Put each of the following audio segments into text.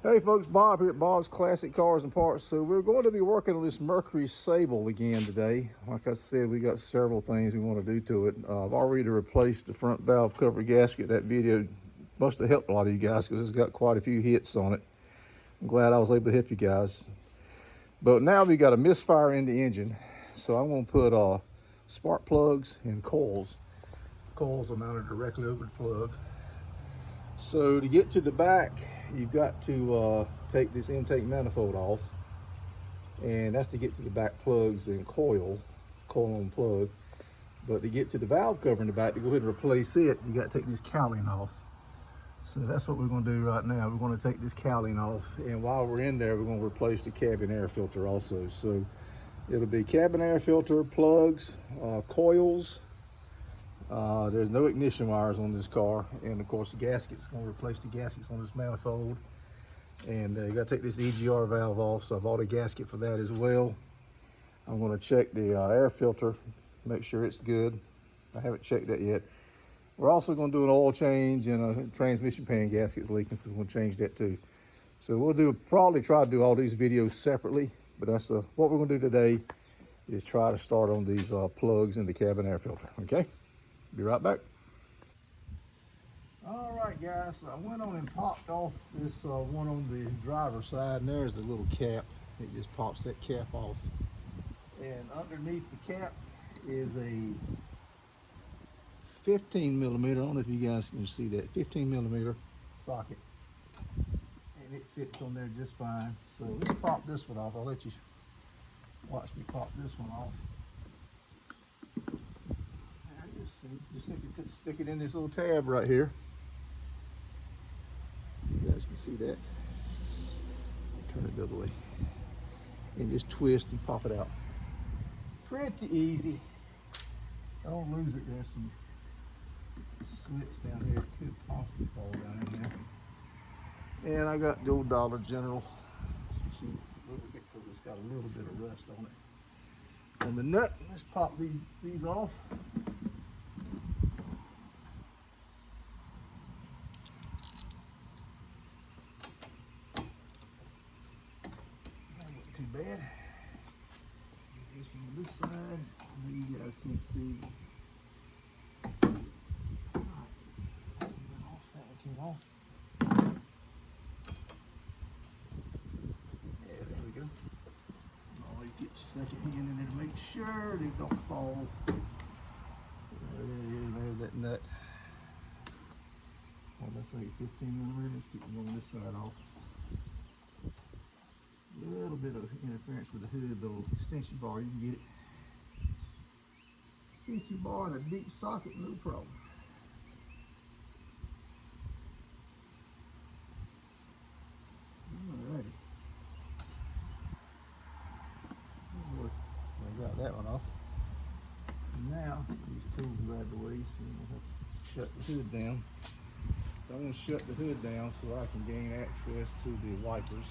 Hey folks, Bob here at Bob's Classic Cars and Parts. So we're going to be working on this Mercury Sable again today. Like I said, we got several things we want to do to it. I've already replaced the front valve cover gasket. That video must have helped a lot of you guys because it's got quite a few hits on it. I'm glad I was able to help you guys. But now we got a misfire in the engine. So I'm going to put spark plugs and coils. Coils are mounted directly over the plug. So to get to the back, you've got to take this intake manifold off, and that's to get to the back plugs and coil on plug. But to get to the valve cover in the back, to go ahead and replace it, you got to take this cowling off. So that's what we're going to do right now. We're going to take this cowling off, and while we're in there, we're going to replace the cabin air filter also. So it'll be cabin air filter, plugs, coils. There's no ignition wires on this car, and of course the gasket's going to replace the gaskets on this manifold. And you got to take this EGR valve off, so I bought a gasket for that as well. I'm going to check the air filter, make sure it's good. I haven't checked that yet. We're also going to do an oil change, and a transmission pan gasket's leaking, so we're going to change that too. So we'll probably try to do all these videos separately, but that's what we're going to do today is try to start on these plugs in the cabin air filter. Okay, be right back. All right, guys, so I went on and popped off this one on the driver's side, and there's the little cap. It just pops that cap off. And underneath the cap is a 15 millimeter, I don't know if you guys can see that, 15 millimeter socket. And it fits on there just fine. So let's pop this one off. I'll let you watch me pop this one off. Just stick it in this little tab right here. You guys can see that. Turn it the other way. And just twist and pop it out. Pretty easy. Don't lose it. There's some slits down here. It could possibly fall down in there. And I got the old Dollar General. See, lubricant, because it's got a little bit of rust on it. On the nut, let's pop these off. Too bad. This one on this side. You guys can't see. That one came off. Yeah, there we go. Oh, you get your second hand in there to make sure they don't fall. There it is. There's that nut. Well, let's say 15 millimeters. Keep them on this side off. A little bit of interference with the hood, the little extension bar, you can get it. Extension bar and a deep socket, no problem. Alrighty. So I got that one off. Now, these tools out of the way, so I'm going to have to shut the hood down. So I'm going to shut the hood down so I can gain access to the wipers.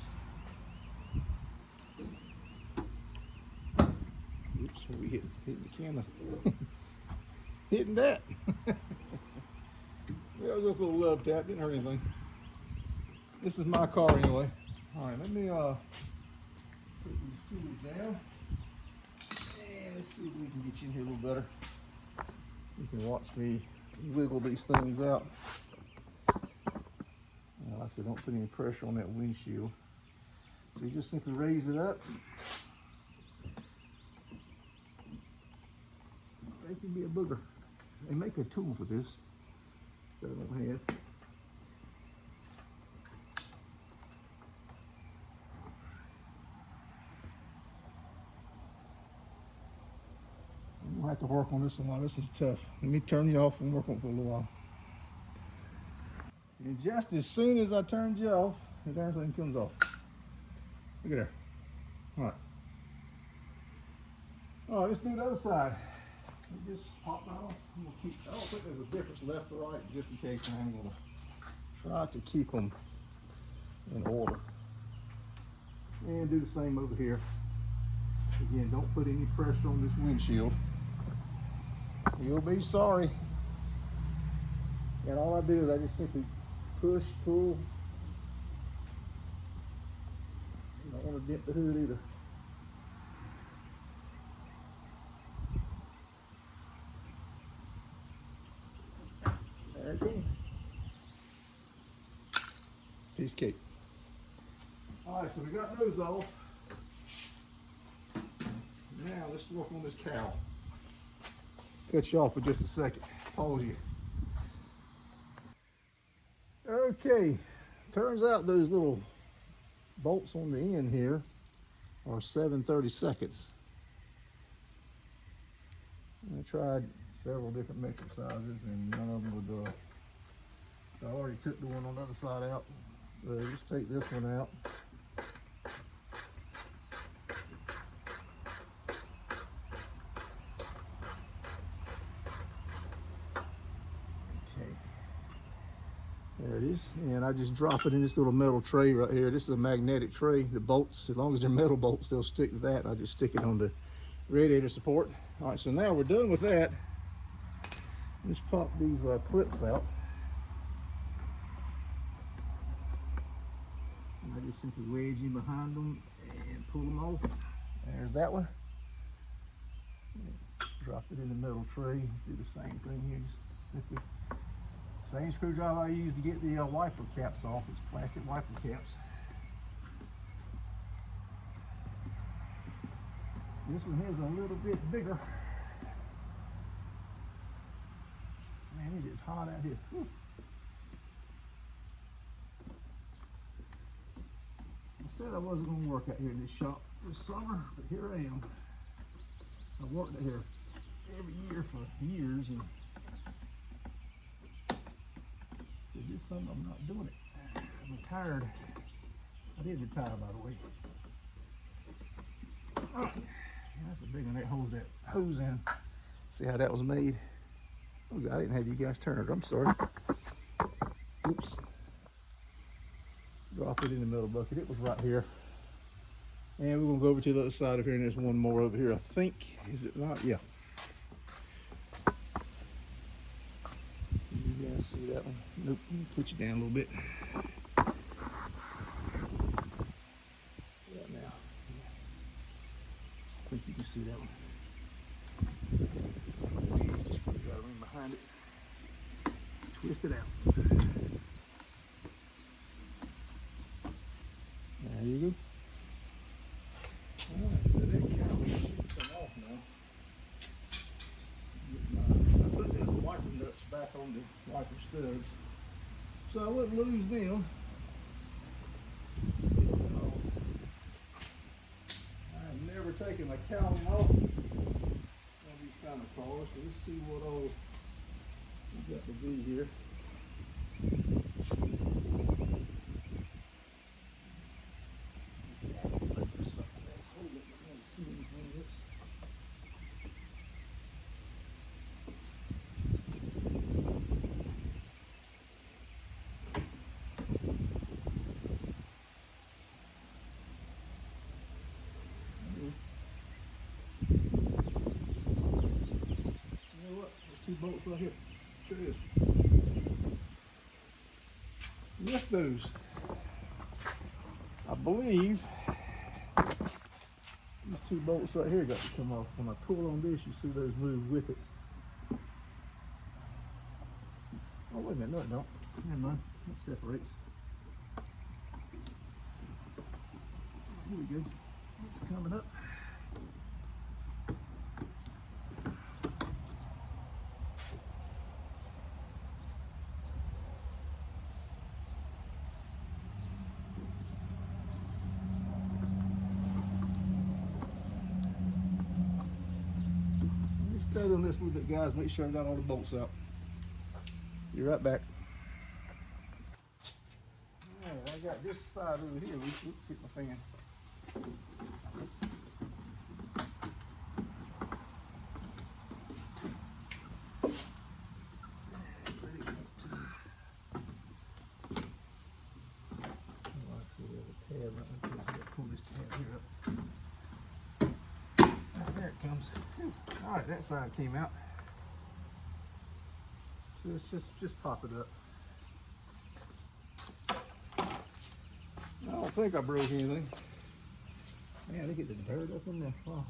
Oops, we hit the camera. Hitting that. Well, it was just a little love tap, didn't hurt anything. This is my car anyway. All right, let me put these tools down. And let's see if we can get you in here a little better. You can watch me wiggle these things out. Like I said, don't put any pressure on that windshield. So you just simply raise it up. They can be a booger. They make a tool for this that I don't have. We'll have to work on this one while this is tough. Let me turn you off and work on it for a little while. And just as soon as I turned you off, everything comes off. Look at there. All right. All right, let's do the other side. We just pop that off. I'm gonna keep. I don't think there's a difference left or right, just in case. I'm gonna try to keep them in order. And do the same over here. Again, don't put any pressure on this windshield. You'll be sorry. And all I do is I just simply push, pull, want to dent the hood either. There it goes. Piece of cake. All right, so we got those off. Now let's work on this cowl. Cut you off for just a second. Pause you. Okay, turns out those little bolts on the end here are 7/32. I tried several different metric sizes and none of them would, so I already took the one on the other side out. So just take this one out. Okay, there it is. And I just drop it in this little metal tray right here. This is a magnetic tray. The bolts, as long as they're metal bolts, they'll stick to that. I just stick it on the radiator support. All right, so now we're done with that. Let's pop these clips out. I just simply wedge in behind them and pull them off. There's that one. Drop it in the metal tray. Do the same thing here. Just simply, same screwdriver I use to get the wiper caps off. It's plastic wiper caps. This one here's a little bit bigger. Man, it is hot out here. Whew. I said I wasn't going to work out here in this shop this summer, but here I am. I worked out here every year for years, and so this summer I'm not doing it. I'm retired. I did retire, by the way. Oh, yeah, that's a big one. That holds that hose in. See how that was made? Oh, God, I didn't have you guys turn it. I'm sorry. Oops. Drop it in the middle bucket. It was right here. And we're going to go over to the other side of here, and there's one more over here, I think. Is it not? Yeah. You guys see that one? Nope. Let me put you down a little bit. Right now. Yeah. I think you can see that one. Just put it in behind it. Twist it out. There you go. Alright, so that cowl should come off now. I put the wiper nuts back on the wiper studs so I wouldn't lose them. I've never taken my cowling off on these kind of cars, so let's see what all we got to do here. Bolts right here. Sure is. With those, I believe these two bolts right here got to come off. When I pull on this, you see those move with it. Oh, wait a minute. No, it don't. Never mind. It separates. Here we go. It's coming up. Stay on this a little bit, guys. Make sure I got all the bolts out. Be right back. Alright, I got this side over here. Oops, hit my fan. Pull this tab here up. There it comes. All right, that side came out. So let's just pop it up. I don't think I broke anything. Man, look at the dirt up in there. Wow.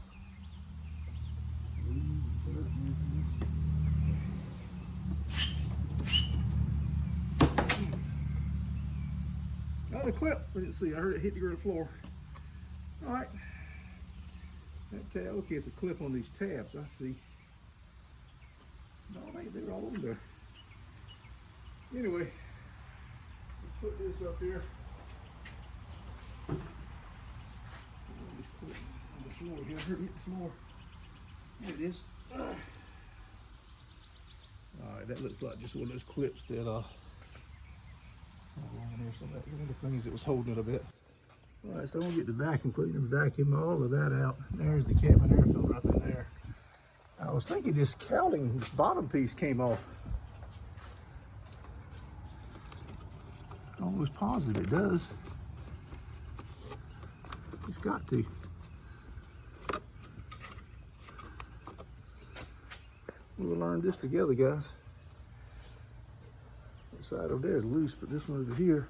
Oh, the clip. I didn't see. I heard it hit the floor. All right. That tab. Okay, it's a clip on these tabs. I see. No, they're all over there. Anyway, let's put this up here. This clip is on the floor here. Hurt hit the floor. There it is. All right, that looks like just one of those clips that on there, some of that, one of the things that was holding it a bit. All right, so I'm gonna get the vacuum cleaner and vacuum all of that out. There's the cabin air filter up in there. I was thinking this cowling, this bottom piece came off. Almost positive it does. It's got to. We'll learn this together, guys. That side over there is loose, but this one over here,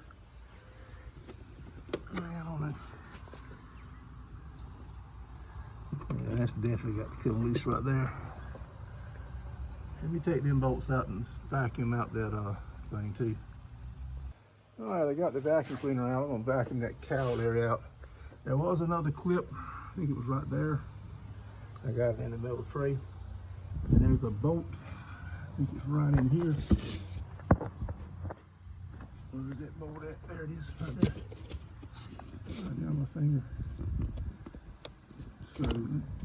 man, I don't know. Yeah, that's definitely got to come loose right there. Let me take them bolts out and vacuum out that thing too. All right, I got the vacuum cleaner out. I'm gonna vacuum that cowl area out. There was another clip, I think it was right there. I got it in the middle of the tray. And there's a bolt, I think it's right in here. Where's that bolt at? There it is, right there. Right down my finger. So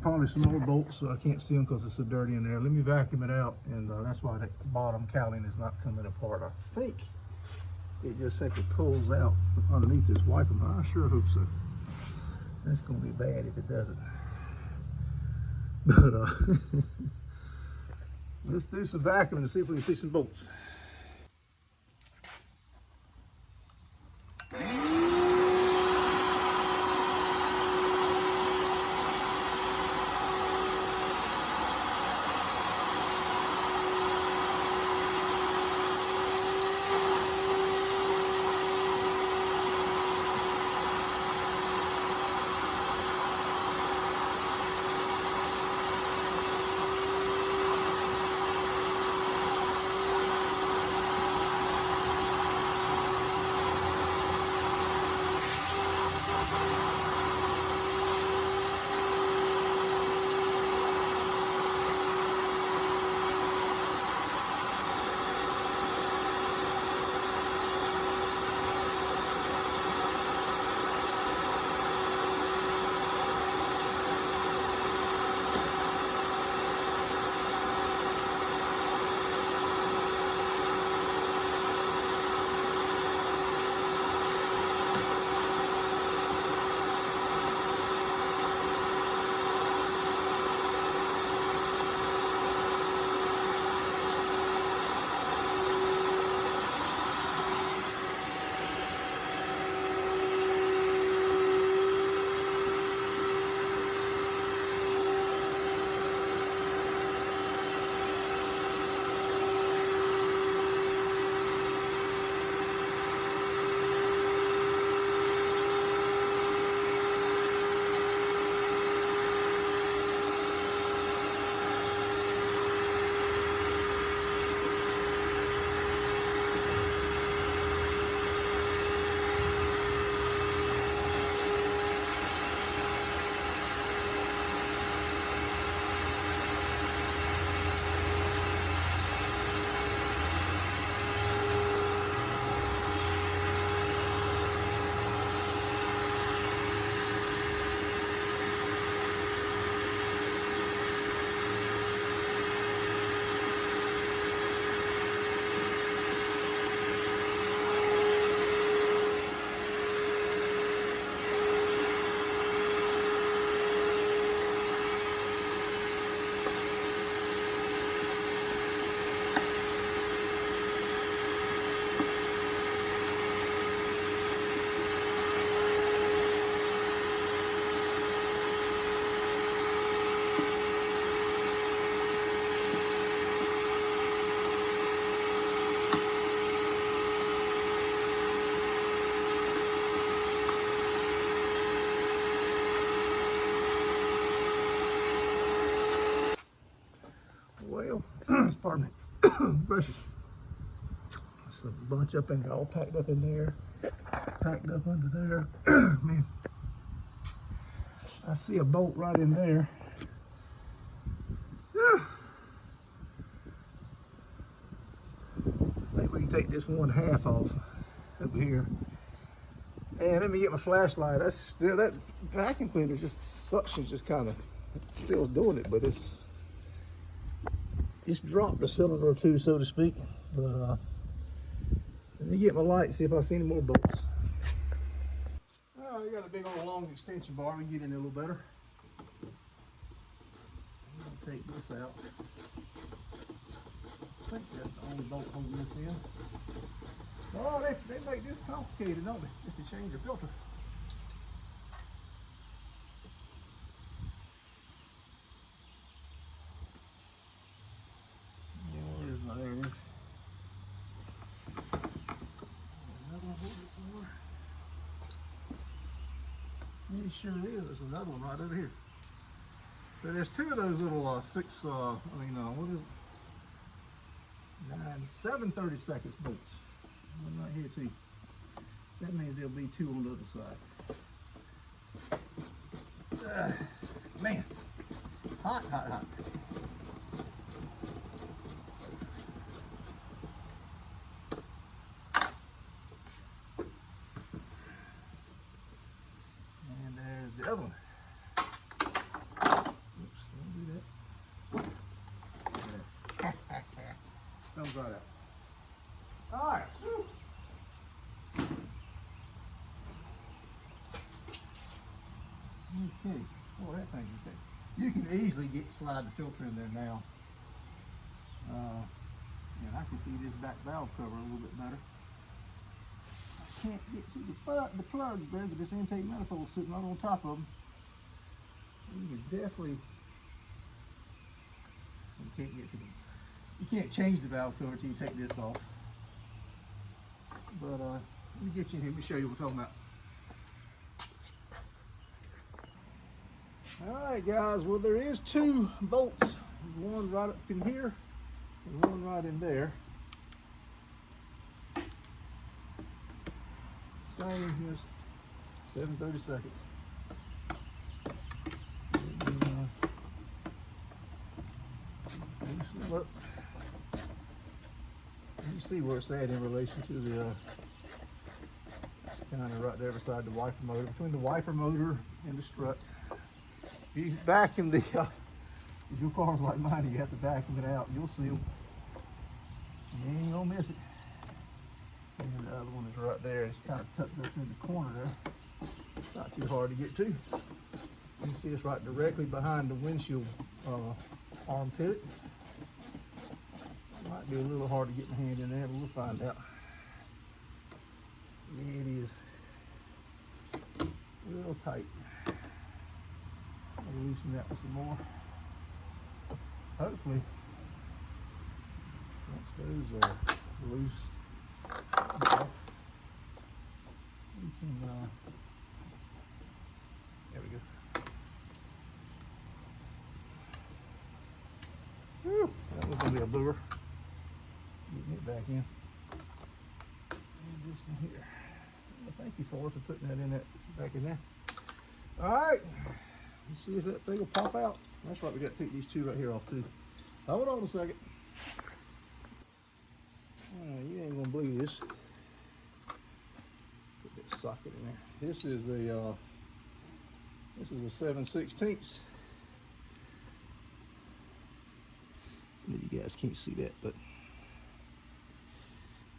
probably some more bolts, so I can't see them because it's so dirty in there. Let me vacuum it out, and that's why that bottom cowling is not coming apart. I think it just simply pulls out underneath this wiper. I sure hope so. That's going to be bad if it doesn't. But let's do some vacuuming and see if we can see some bolts. pardon me, brushes. It's a bunch up in there, all packed up in there, packed up under there. Man, I see a bolt right in there. I think we can take this 1/2 off over here. And let me get my flashlight. That's still, that vacuum cleaner just suction, just kind of still doing it, but it's dropped a cylinder or two, so to speak. But let me get my light, see if I see any more bolts. Oh, we got a big old long extension bar. We can get in there a little better. I'm gonna take this out. I think that's the only bolt holding this in. Oh, they make this complicated, don't they? Just to change the filter. Yeah, where is my, there it is. Another one holding it somewhere. Yeah, sure is. There's another one right over here. So there's two of those little what is it? 7 30-second bolts. One right here too. That means there'll be two on the other side. Man, hot. And there's the other one. Oops, don't do that. Comes right out. All right. Whew. Okay. Oh, that thing's okay. You can easily slide the filter in there now. And I can see this back valve cover a little bit better. I can't get to the plugs there, but this intake manifold sitting right on top of them. You can definitely. You can't get to them. You can't change the valve cover until you take this off. But let me get you in here. Let me show you what I'm talking about. All right, guys. Well, there is two bolts. One right up in here and one right in there. Same, just 7 30-seconds. Look, you see where it's at in relation to the kind of right there beside the wiper motor, between the wiper motor and the strut. If you vacuum the, if your car's like mine, you have to vacuum it out. You'll see them. You ain't gonna miss it. And the other one is right there. It's kind of tucked up in the corner there. It's not too hard to get to. You can see it's right directly behind the windshield arm pivot. Might be a little hard to get my hand in there, but we'll find out. Yeah, it is. Real tight. I'll loosen that with some more. Hopefully, once those are loose off, we can, there we go. Whew, that was going to be a booger. Getting it back in. And this one here. Well, thank you for putting that in that back in there. All right. Let's see if that thing will pop out. That's right. We got to take these two right here off too. Hold on a second. All right, you ain't gonna believe this. Put that socket in there. This is a 7/16. You guys can't see that, but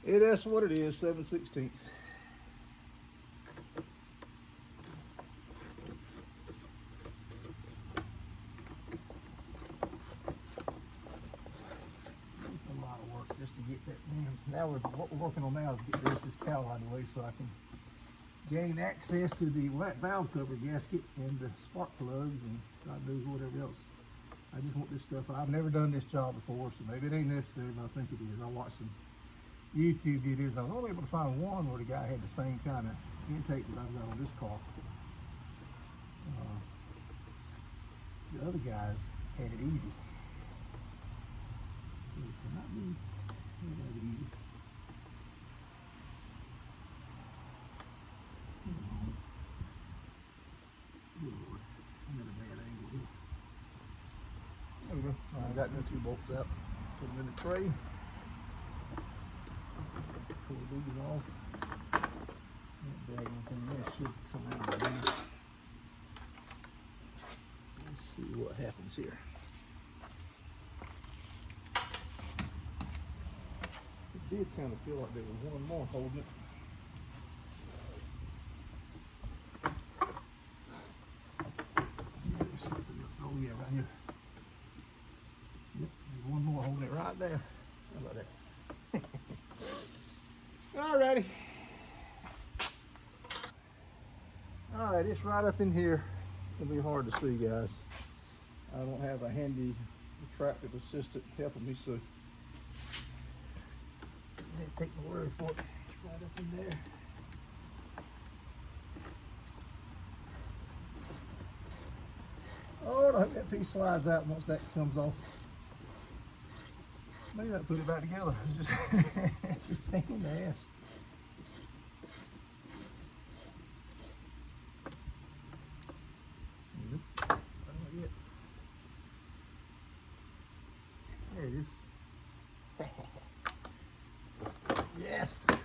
that's what it is, 7/16. It's a lot of work just to get that down. Now what we're working on now is get the rest of this cowl out of the way so I can gain access to the valve cover gasket and the spark plugs and God knows whatever else. I just want this stuff. I've never done this job before, so maybe it ain't necessary, but I think it is. I watched some YouTube videos. I was only able to find one where the guy had the same kind of intake that I've got on this car. The other guys had it easy. It cannot be that easy. Come on. Good Lord. I'm at a bad angle here. There we go. All right, I got the 2 bolts out. Put them in the tray. Pull these off. That daggone thing there should come out of there. Let's see what happens here. It did kind of feel like there was one more holding it. There's something else. Oh yeah, right here. Yep, there's one more holding it right there. How about that? Alrighty. Alright, it's right up in here. It's going to be hard to see, guys. I don't have a handy retractive assistant helping me, so I need to take my word for it. It's right up in there. Oh, I hope that piece slides out once that comes off. Maybe I'll put it back together. It's just it's a pain in the ass. Nope. Not yet. There it is. Yes. Now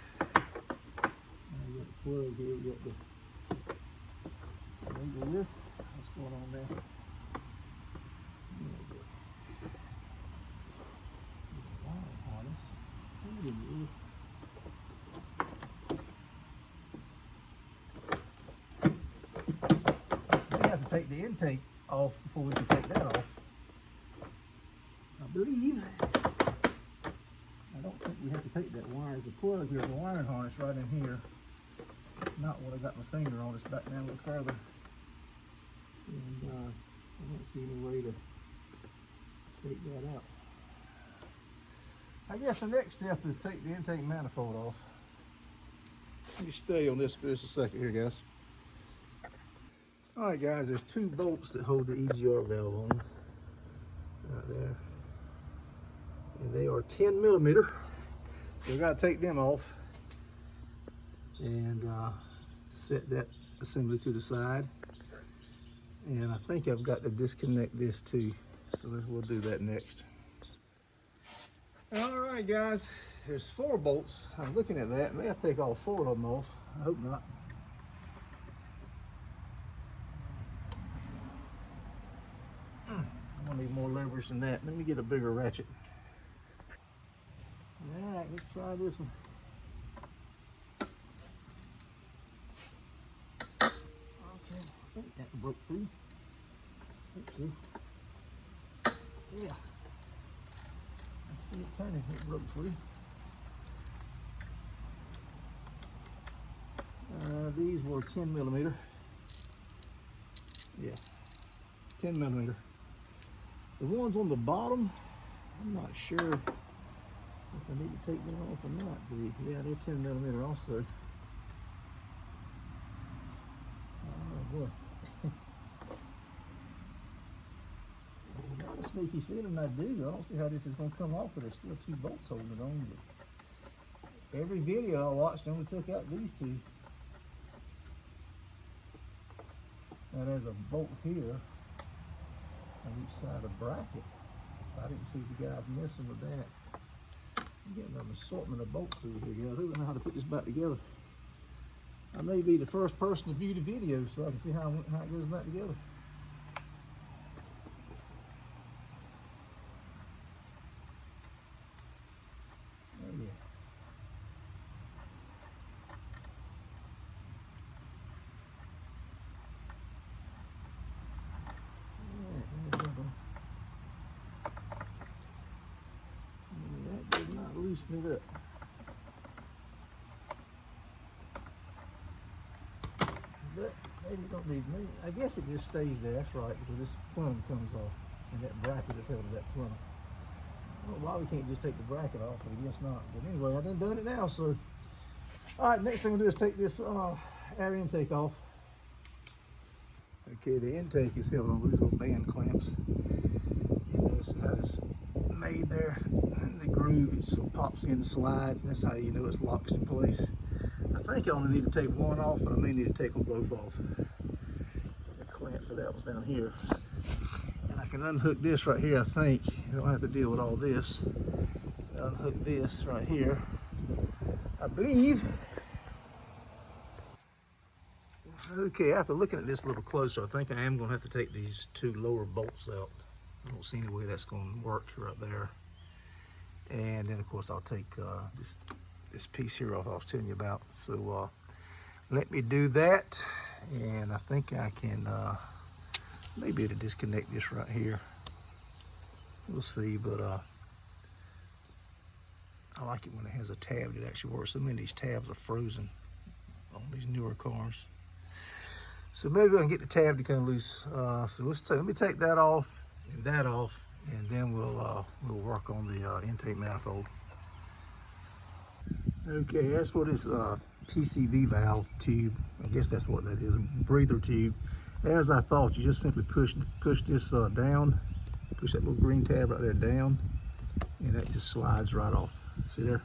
we got the plug here. We got the angle width. What's going on there? We have to take the intake off before we can take that off. I believe. I don't think we have to take that wire as a plug here. The wiring harness right in here. Not what I got my finger on. It's back down a little further. And I don't see any way to take that out. I guess the next step is take the intake manifold off. Let me stay on this for just a second here, guys. All right, guys, there's 2 bolts that hold the EGR valve on, right there. And they are 10 millimeter. So we got to take them off and set that assembly to the side. And I think I've got to disconnect this too. So we'll do that next. All right, guys, there's 4 bolts. I'm looking at that. I may have to take all 4 of them off. I hope not. I'm gonna need more leverage than that. Let me get a bigger ratchet. All right, let's try this one. Okay, I think that broke free. Oopsie. Yeah. I see it turning. It broke free. These were 10 millimeter. Yeah, 10 millimeter. The ones on the bottom, I'm not sure if I need to take them off or not. Yeah, they're 10 millimeter also. Oh boy. I got a sneaky feeling I do. I don't see how this is going to come off, but there's still 2 bolts holding it on. But every video I watched only took out these 2. Now there's a bolt here on each side of the bracket. I didn't see the guys messing with that. I'm getting an assortment of bolts through here, guys. I don't know how to put this back together. I may be the first person to view the video so I can see how it goes back together. Oh yeah. That did not loosen it up. But maybe it don't need me. I guess it just stays there. That's right, because this plumb comes off, and that bracket is held to that plumb. I don't know why we can't just take the bracket off, but I guess not. But anyway, I've done it now, so. All right, next thing we'll do is take this air intake off. Okay, the intake is held on these little band clamps. You notice how this made there, and the groove pops in the slide. That's how you know it's locked in place. I think I only need to take one off, but I may need to take them both off. The clamp for that was down here. And I can unhook this right here, I think. I don't have to deal with all this. Unhook this right here, I believe. Okay, after looking at this a little closer, I think I am going to have to take these two lower bolts out. I don't see any way that's going to work right there. And then, of course, I'll take this piece here off I was telling you about. So let me do that, and I think I can maybe to disconnect this right here. We'll see, but I like it when it has a tab that actually works. So many of these tabs are frozen on these newer cars. So maybe I can get the tab to come loose. So let me take that off, and then we'll work on the intake manifold. Okay, that's for this PCV valve tube. I guess that's what that is, a breather tube. As I thought, you just simply push this down, push that little green tab right there down, and that just slides right off. See there?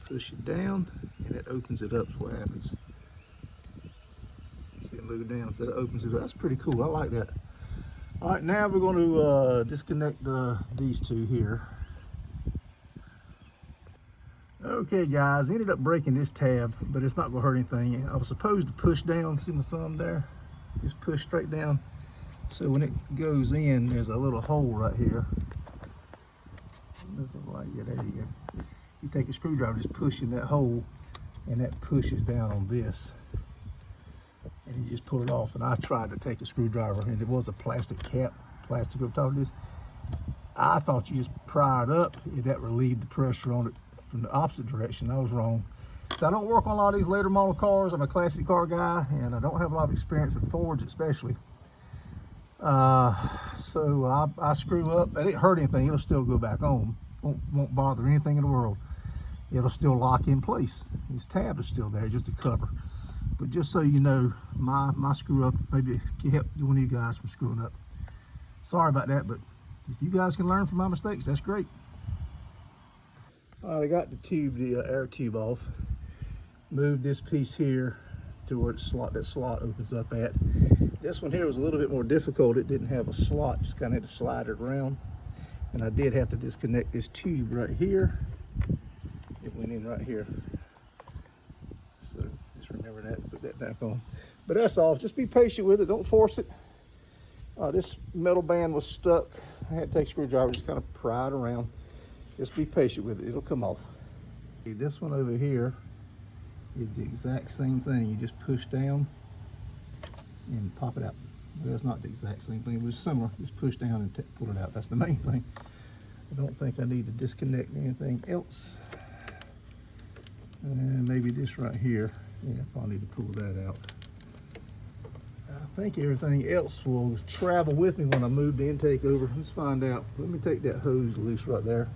Push it down, and it opens it up. Is what happens. See it move down, so that opens it up. That's pretty cool. I like that. All right, now we're going to disconnect these two here. Okay, guys, ended up breaking this tab, but it's not going to hurt anything. I was supposed to push down. See my thumb there? Just push straight down. So when it goes in, there's a little hole right here. Nothing like it. There you go. You take a screwdriver, just push in that hole, and that pushes down on this. And you just pull it off. And I tried to take a screwdriver, and it was a plastic cap, plastic over top of this. I thought you just pry it up, and that relieved the pressure on it from the opposite direction. I was wrong. So I don't work on a lot of these later model cars. I'm a classic car guy, and I don't have a lot of experience with Fords especially. So I screw up. It didn't hurt anything. It'll still go back on. Won't bother anything in the world. It'll still lock in place. These tabs are still there, just to cover. But just so you know, my screw up maybe can help one of you guys from screwing up. Sorry about that, but if you guys can learn from my mistakes, that's great. All right, I got the air tube off. Moved this piece here to where that slot opens up at. This one here was a little bit more difficult. It didn't have a slot, just kind of had to slide it around. And I did have to disconnect this tube right here. It went in right here. So just remember that, put that back on. But that's all, just be patient with it, don't force it. This metal band was stuck. I had to take a screwdriver, just kind of pry it around. Just be patient with it, it'll come off. This one over here is the exact same thing. You just push down and pop it out. Well, that's not the exact same thing, but it's similar. Just push down and pull it out. That's the main thing. I don't think I need to disconnect anything else. And maybe this right here. Yeah, I probably need to pull that out. I think everything else will travel with me when I move the intake over. Let's find out. Let me take that hose loose right there.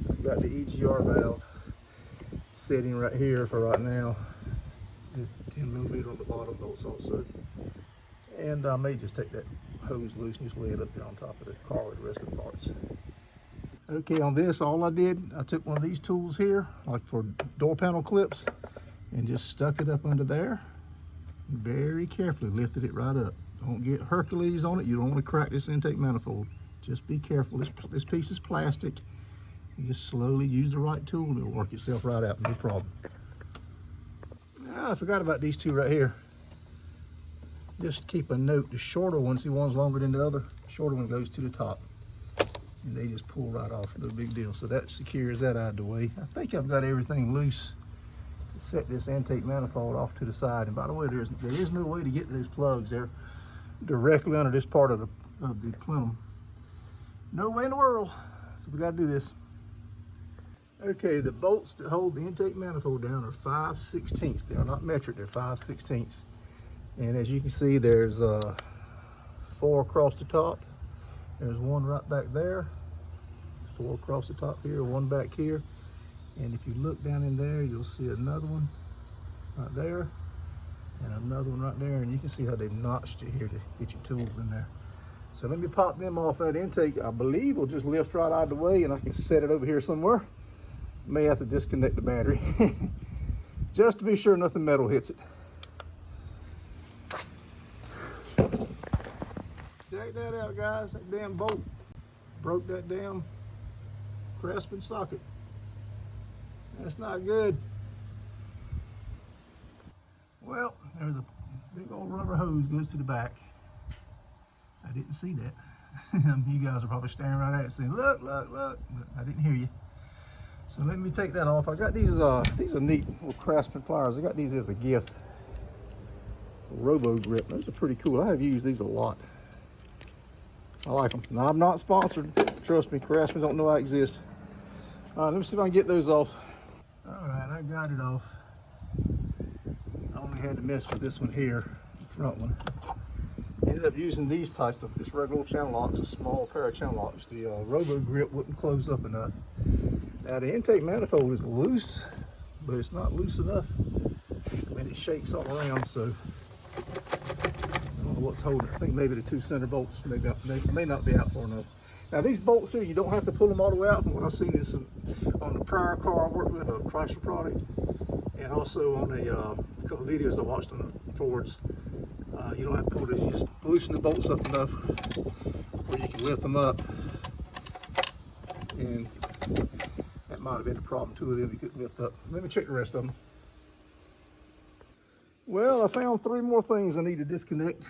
I've got the EGR valve sitting right here for right now. 10mm on the bottom bolts also. And I may just take that hose loose and just lay it up there on top of the car with the rest of the parts. Okay, on this, all I did, I took one of these tools here, like for door panel clips, and just stuck it up under there. Very carefully lifted it right up. Don't get Hercules on it. You don't want to crack this intake manifold. Just be careful. This piece is plastic. You just slowly use the right tool and it'll work itself right out, no problem. I forgot about these two right here. Just keep a note. The shorter one, see one's longer than the other. The shorter one goes to the top. And they just pull right off, no big deal. So that secures that out of the way. I think I've got everything loose. Set this intake manifold off to the side. And by the way, there is no way to get to those plugs. They're directly under this part of the plenum. No way in the world. So we got to do this. Okay, the bolts that hold the intake manifold down are 5/16. They are not metric, they're 5/16. And as you can see, there's 4 across the top. There's one right back there. 4 across the top here, 1 back here. And if you look down in there, you'll see another one right there and another one right there. And you can see how they've notched it here to get your tools in there. So let me pop them off. That intake, I believe, will just lift right out of the way, and I can set it over here somewhere. May have to disconnect the battery just to be sure nothing metal hits it. Check that out, guys. That damn bolt broke that damn crasping socket. That's not good. Well, there's a big old rubber hose goes to the back. I didn't see that. You guys are probably staring right at it saying, look, look, look, but I didn't hear you. So let me take that off. I got these are neat little Craftsman pliers. I got these as a gift. Robo grip. Those are pretty cool. I have used these a lot. I like them. Now, I'm not sponsored. Trust me, Craftsman don't know I exist. Let me see if I can get those off. All right, I got it off. I only had to mess with this one here, the front one. Ended up using these types of just regular channel locks, a small pair of channel locks. The Robo grip wouldn't close up enough. Now the intake manifold is loose, but it's not loose enough. I mean, it shakes all around, so I don't know what's holding it. I think maybe the two center bolts may not be out far enough. Now these bolts here, you don't have to pull them all the way out. From what I've seen is on the prior car I worked with, a Chrysler product, and also on a couple of videos I watched on the Fords. You don't have to pull it. You just loosen the bolts up enough where you can lift them up. And that might have been the problem. Two of them you couldn't lift up. Let me check the rest of them. Well, I found three more things I need to disconnect.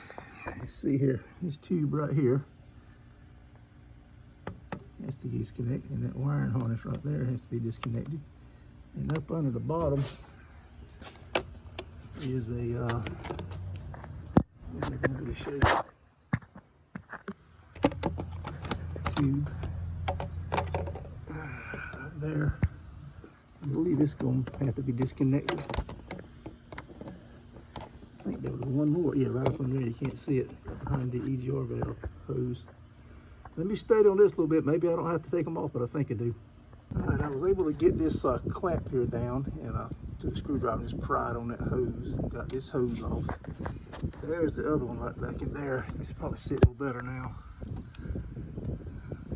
Let's see here. This tube right here has to disconnect, and that wiring harness right there has to be disconnected. And up under the bottom is a I'm going to show you tube right there. I believe it's going to have to be disconnected. I think there was one more. Yeah, right up on there. You can't see it behind the EGR valve hose. Let me stay on this a little bit. Maybe I don't have to take them off, but I think I do. All right, I was able to get this clamp here down, and I took a screwdriver and just pried on that hose. Got this hose off. There's the other one right back in there. It's probably sit a little better now.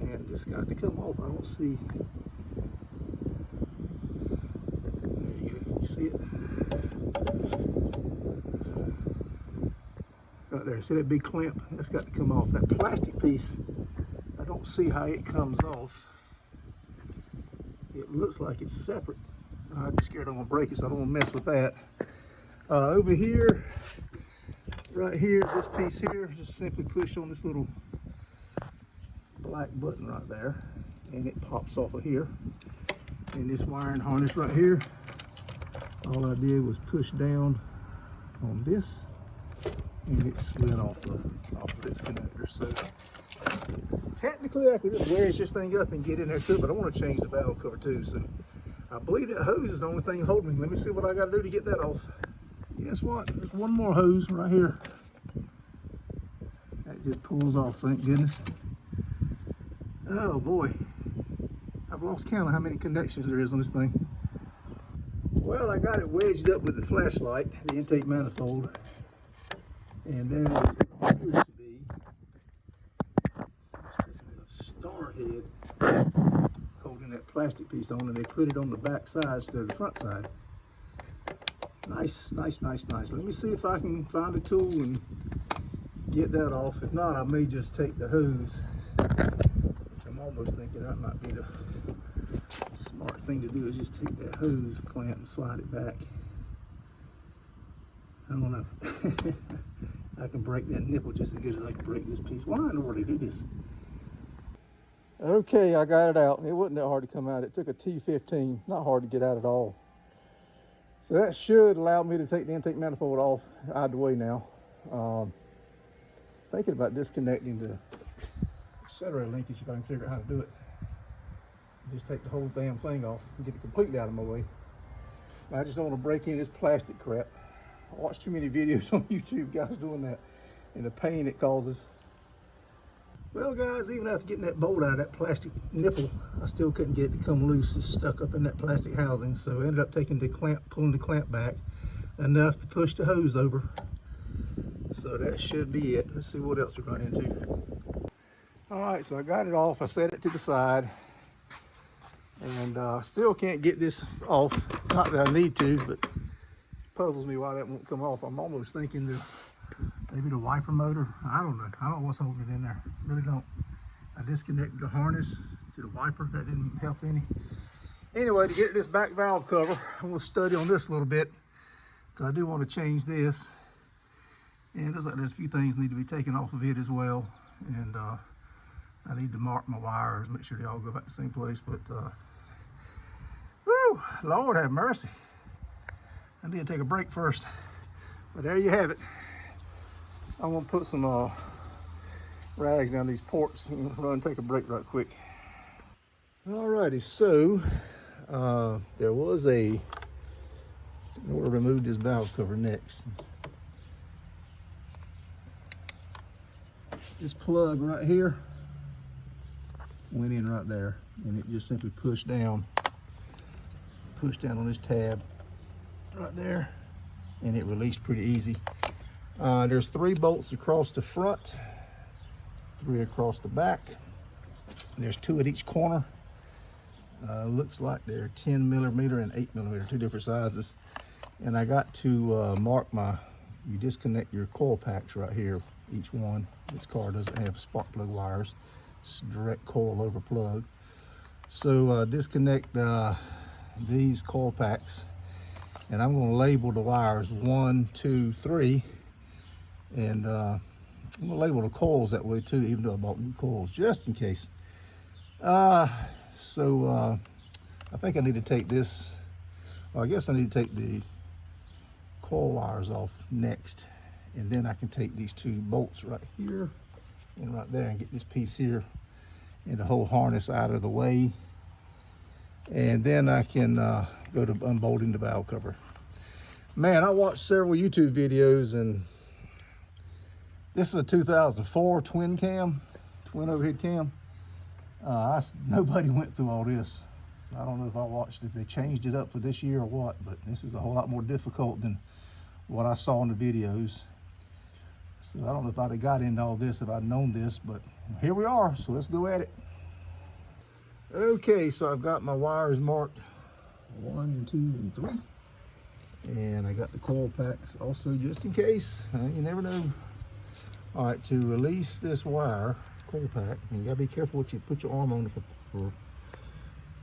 And just got to come off. I don't see. There you go. You see it? Right there. See that big clamp? That's got to come off. That plastic piece, I don't see how it comes off. It looks like it's separate. I'm scared I'm gonna break it, so I don't want to mess with that. Over here, right here, this piece here, just simply push on this little black button right there, and it pops off of here. And this wiring harness right here, all I did was push down on this, and it slid off of this connector. So technically I could just wedge this thing up and get in there too, but I want to change the valve cover too. So I believe that hose is the only thing holding me. Let me see what I got to do to get that off. Guess what? There's one more hose right here. That just pulls off, thank goodness. Oh boy. I've lost count of how many connections there is on this thing. Well, I got it wedged up with the flashlight, the intake manifold. And there it appears to be a star head holding that plastic piece on, and they put it on the back side instead of the front side. Nice, nice, nice, nice. Let me see if I can find a tool and get that off. If not, I may just take the hose, which I'm almost thinking that might be the smart thing to do, is just take that hose clamp and slide it back. I don't know. I can break that nipple just as good as I can break this piece. Why in the world did I do this? Okay, I got it out. It wasn't that hard to come out. It took a T15, not hard to get out at all. So that should allow me to take the intake manifold off out of the way now. Thinking about disconnecting the accelerator linkage if I can figure out how to do it. Just take the whole damn thing off and get it completely out of my way. I just don't want to break in this plastic crap. I watch too many videos on YouTube, guys doing that, and the pain it causes. Well, guys, even after getting that bolt out of that plastic nipple, I still couldn't get it to come loose. It's stuck up in that plastic housing, so I ended up taking the clamp, pulling the clamp back enough to push the hose over. So that should be it. Let's see what else we run into. All right, so I got it off. I set it to the side, and still can't get this off. Not that I need to, but it puzzles me why that won't come off. I'm almost thinking that maybe the wiper motor. I don't know. I don't know what's holding it in there. Really don't. I disconnected the harness to the wiper. That didn't help any. Anyway, to get this back valve cover, I'm going to study on this a little bit. So I do want to change this. And it looks like there's a few things need to be taken off of it as well. And I need to mark my wires, make sure they all go back to the same place. But, whew, Lord have mercy. I need to take a break first. But there you have it. I'm going to put some rags down these ports and run and take a break right quick. Alrighty, so there was in order to remove this valve cover next, this plug right here went in right there, and it just simply pushed down on this tab right there, and it released pretty easy. There's 3 bolts across the front, 3 across the back. There's 2 at each corner. Looks like they're 10 millimeter and 8 millimeter, 2 different sizes. And I got to mark you disconnect your coil packs right here, each one. This car doesn't have spark plug wires. It's direct coil over plug. So disconnect these coil packs, and I'm going to label the wires 1, 2, 3, and I'm going to label the coils that way too, even though I bought new coils just in case. So I think I need to take this, well, I guess I need to take the coil wires off next, and then I can take these 2 bolts right here and right there and get this piece here and the whole harness out of the way, and then I can go to unbolting the valve cover. Man, I watched several YouTube videos, and this is a 2004 twin overhead cam. Nobody went through all this. So I don't know if they changed it up for this year or what, but this is a whole lot more difficult than what I saw in the videos. So I don't know if I'd have got into all this if I'd known this, but here we are, so let's go at it. Okay, so I've got my wires marked 1, 2, and 3. And I got the coil packs also just in case. You never know. All right, to release this wire, coil pack, and you gotta be careful what you put your arm on for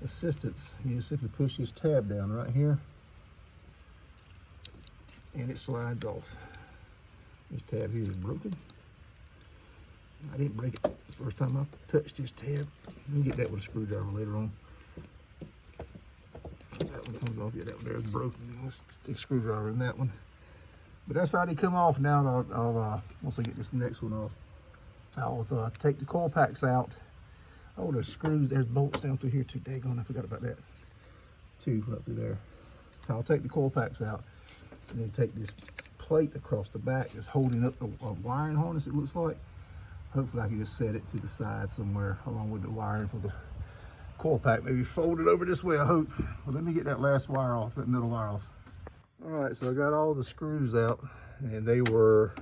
assistance. You just simply push this tab down right here, and it slides off. This tab here is broken. I didn't break it the first time I touched this tab. Let me get that with a screwdriver later on. That one comes off. Yeah, that one there is broken. Let's stick a screwdriver in that one. But that's how they come off now. I'll once I get this next one off, I'll take the coil packs out. Oh, there's screws, there's bolts down through here too. Daggone, I forgot about that. 2 right through there. So I'll take the coil packs out, and then take this plate across the back that's holding up the wiring harness, it looks like. Hopefully I can just set it to the side somewhere along with the wiring for the coil pack. Maybe fold it over this way, I hope. Well, let me get that last wire off, that middle wire off. All right, so I got all the screws out, and they were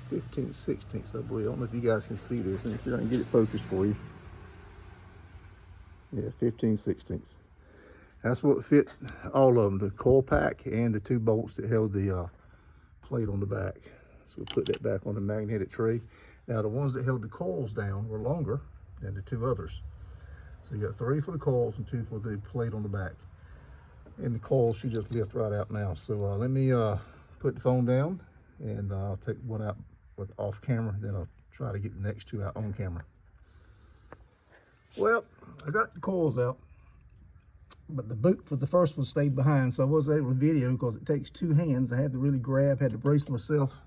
15/16, I believe. I don't know if you guys can see this, and if I can get it focused for you. Yeah, 15/16. That's what fit all of them, the coil pack and the 2 bolts that held the plate on the back. So we'll put that back on the magnetic tray. Now the ones that held the coils down were longer than the 2 others. So you got 3 for the coils and 2 for the plate on the back. And the coils should just lift right out now. So let me put the phone down, and I'll take one out with off camera, then I'll try to get the next 2 out on camera. Well, I got the coils out, but the boot for the first one stayed behind, so I wasn't able to video because it takes 2 hands. I had to really had to brace myself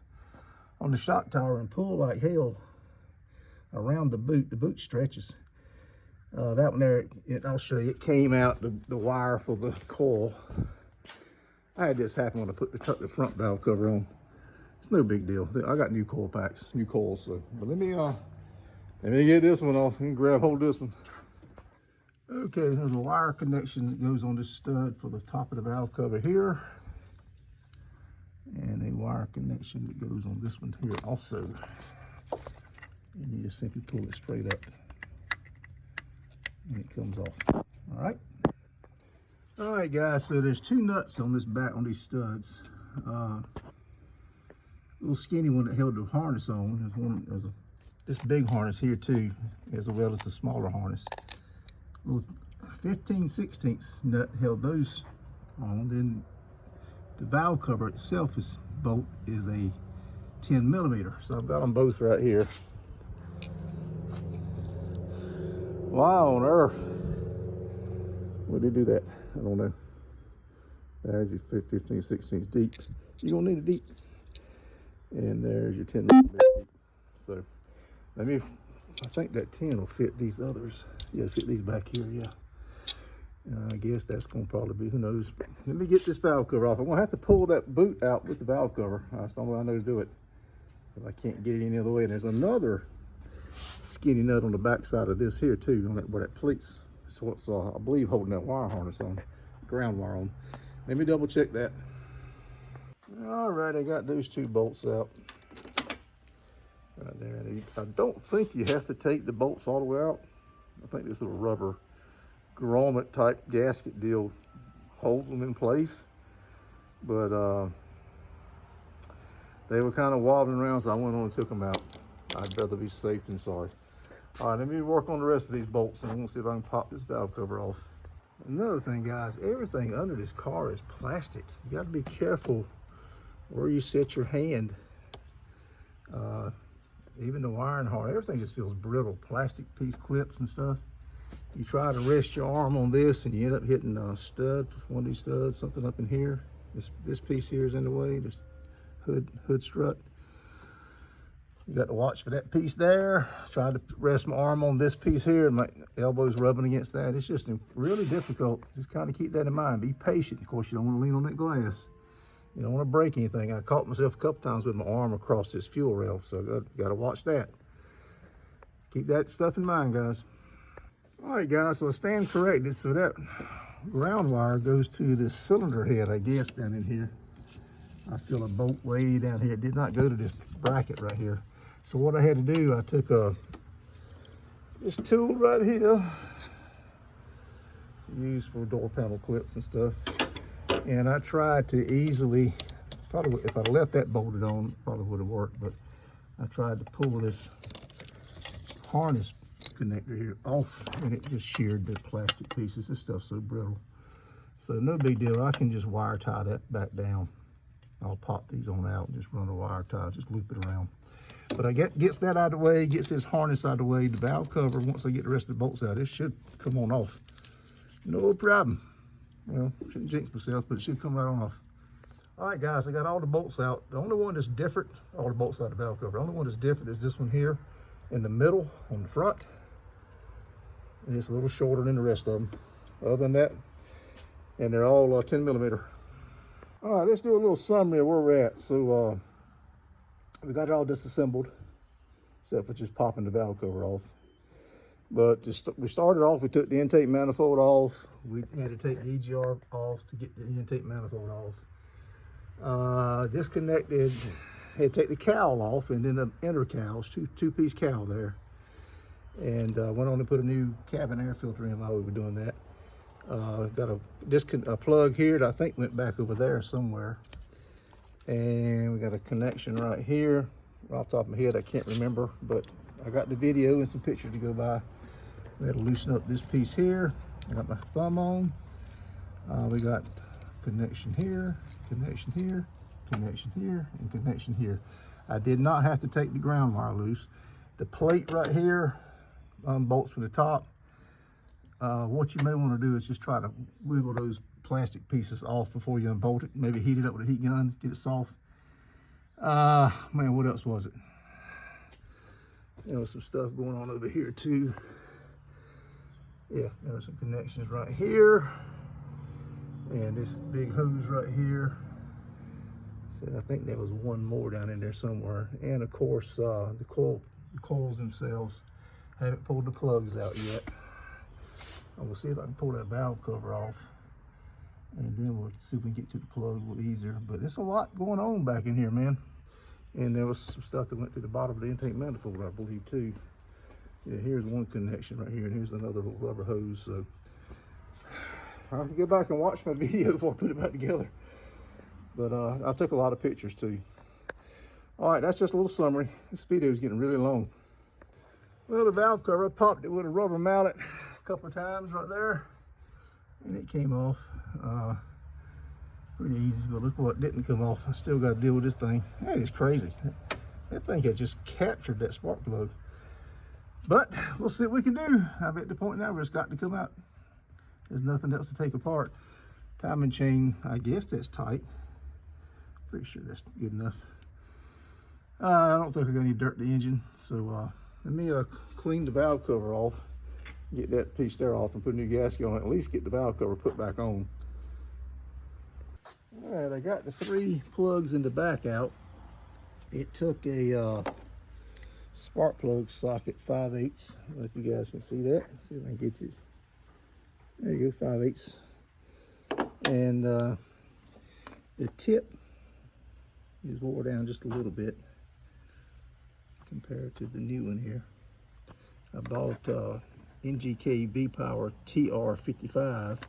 on the shock tower and pull like hell around the boot. The boot stretches. That one there, I'll show you, it came out, the wire for the coil. I had this happen when I tuck the front valve cover on. It's no big deal. I got new coil packs, new coils. So, but let me get this one off and hold this one. Okay, there's a wire connection that goes on this stud for the top of the valve cover here, and a wire connection that goes on this one here also. And you just simply pull it straight up and it comes off. All right guys, so there's two nuts on this back on these studs. Little skinny one that held the harness on. There's this big harness here too, as well as the smaller harness. Little 15/16 nut held those on. Then the valve cover itself is bolt is a 10mm. So I've got them both right here. Why on earth would they do that? I don't know. There's your 15/16 deep. You're gonna need a deep. And there's your 10mm deep. So I think that 10 will fit these others. Yeah, fit these back here, yeah. I guess that's gonna probably be, who knows. Let me get this valve cover off. I'm gonna have to pull that boot out with the valve cover. That's the only way I know to do it, because I can't get it any other way. And there's another skinny nut on the back side of this here too, on that where that pleats. So what's I believe holding that wire harness on, ground wire on. Let me double check that. All right, I got those two bolts out right there. I don't think you have to take the bolts all the way out. I think this little rubber grommet type gasket deal holds them in place, but they were kind of wobbling around, so I went on and took them out. I'd rather be safe than sorry. All right, let me work on the rest of these bolts, and I'm gonna see if I can pop this valve cover off. Another thing, guys, everything under this car is plastic. You got to be careful where you set your hand. Even the wiring harness, everything just feels brittle. Plastic piece clips and stuff. You try to rest your arm on this and you end up hitting a stud, one of these studs, something up in here. This piece here is in the way, this hood strut. You got to watch for that piece there. Try to rest my arm on this piece here and my elbow's rubbing against that. It's just really difficult. Just kind of keep that in mind. Be patient. Of course, you don't want to lean on that glass. You don't want to break anything. I caught myself a couple times with my arm across this fuel rail, so got to watch that. Keep that stuff in mind, guys. All right, guys, so I stand corrected. So that ground wire goes to this cylinder head, I guess, down in here. I feel a bolt way down here. It did not go to this bracket right here. So what I had to do, I took this tool right here, used for door panel clips and stuff. And I tried to easily, probably if I left that bolted on, probably would have worked, but I tried to pull this harness connector here off, and it just sheared the plastic pieces. This stuff's so brittle. So no big deal. I can just wire tie that back down. I'll pop these on out and just run a wire tie, just loop it around. But I gets that out of the way, gets this harness out of the way. The valve cover, once I get the rest of the bolts out, it should come on off. No problem. Well, shouldn't jinx myself, but it should come right on off. All right, guys, I got all the bolts out. The only one that's different, all the bolts out of the valve cover. The only one that's different is this one here in the middle on the front. And it's a little shorter than the rest of them. Other than that, and they're all 10mm. All right, let's do a little summary of where we're at. So we got it all disassembled, except for just popping the valve cover off. But we started off, we took the intake manifold off. We had to take the EGR off to get the intake manifold off. Disconnected, had to take the cowl off, and then the inner cowls, two-piece cowl there. And went on to put a new cabin air filter in while we were doing that. Got a plug here that I think went back over there somewhere. And we got a connection right here. Off the top of my head, I can't remember, but I got the video and some pictures to go by. We had to loosen up this piece here. I got my thumb on. We got connection here, connection here, connection here, and connection here. I did not have to take the ground wire loose. The plate right here bolts from the top. What you may want to do is just try to wiggle those plastic pieces off before you unbolt it. Maybe heat it up with a heat gun, get it soft. Man, what else was it? There was some stuff going on over here too. Yeah, there were some connections right here. And this big hose right here. I think there was one more down in there somewhere. And of course, the coils themselves. Haven't pulled the plugs out yet. I will see if I can pull that valve cover off, and then we'll see if we can get to the plug a little easier. But there's a lot going on back in here, man. And there was some stuff that went through the bottom of the intake manifold, I believe, too. Yeah, here's one connection right here, and here's another little rubber hose. So I have to go back and watch my video before I put it back together. But I took a lot of pictures too. All right, that's just a little summary. This video is getting really long. Well, the valve cover, I popped it with a rubber mallet a couple of times right there, and it came off. Pretty easy, but look what didn't come off. I still got to deal with this thing. That is crazy. That thing has just captured that spark plug. But we'll see what we can do. I'm at the point now where it's got to come out. There's nothing else to take apart. Timing chain, I guess that's tight. Pretty sure that's good enough. I don't think I got any dirt in the engine, so let me clean the valve cover off, get that piece there off, and put a new gasket on it. At least get the valve cover put back on. All right, I got the 3 plugs in the back out. It took a spark plug socket 5/8. I don't know if you guys can see that. Let's see if I can get you. There you go, 5/8. And the tip is wore down just a little bit compared to the new one here. I bought NGK V-Power TR55.